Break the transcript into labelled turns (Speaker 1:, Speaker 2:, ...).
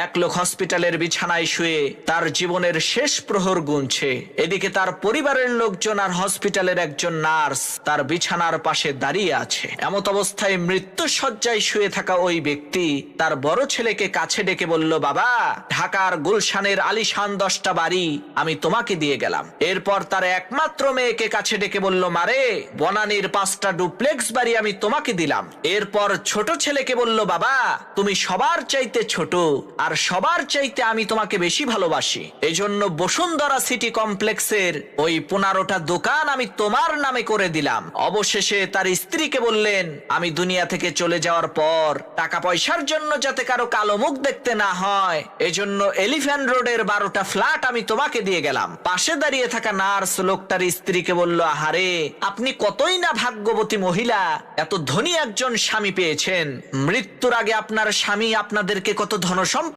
Speaker 1: এক লোক হসপিটালের বিছানায় শুয়ে তার জীবনের শেষ প্রহর গুনছে। এদিকে তার পরিবারের লোকজন আর হসপিটালের একজন নার্স তার বিছানার পাশে দাঁড়িয়ে আছে। এমত অবস্থায় মৃত্যু শয্যায় শুয়ে থাকা ওই ব্যক্তি তার বড় ছেলেকে কাছে ডেকে বলল, বাবা, ঢাকার গুলশানের আলিশান 10টা বাড়ি আমি তোমাকে দিয়ে গেলাম। এরপর তার একমাত্র মেয়েকে কাছে ডেকে বলল, মারে, বনানীর 5টা ডুপ্লেক্স বাড়ি আমি তোমাকে দিলাম। এরপর ছোট ছেলেকে বলল, বাবা, তুমি সবার চাইতে ছোট আর সবার চাইতে আমি তোমাকে বেশি ভালোবাসি, এজন্য বসুন্ধরা সিটি কমপ্লেক্সের ওই 15টা দোকান আমি তোমার নামে করে দিলাম। অবশেষে তার স্ত্রীকে বললেন, আমি দুনিয়া থেকে চলে যাওয়ার পর টাকা পয়সার জন্য যাতে কারো কালো মুখ দেখতে না হয়, এজন্য এলিফ্যান্ট রোডের 12টা ফ্ল্যাট আমি তোমাকে দিয়ে গেলাম। পাশে দাঁড়িয়ে থাকা নার্স লোকটার স্ত্রীকে বলল, আহারে, আপনি কতই না ভাগ্যবতী মহিলা, এত ধনী একজন স্বামী পেয়েছেন। মৃত্যুর আগে আপনার স্বামী আপনাদেরকে কত ধনসম্পদ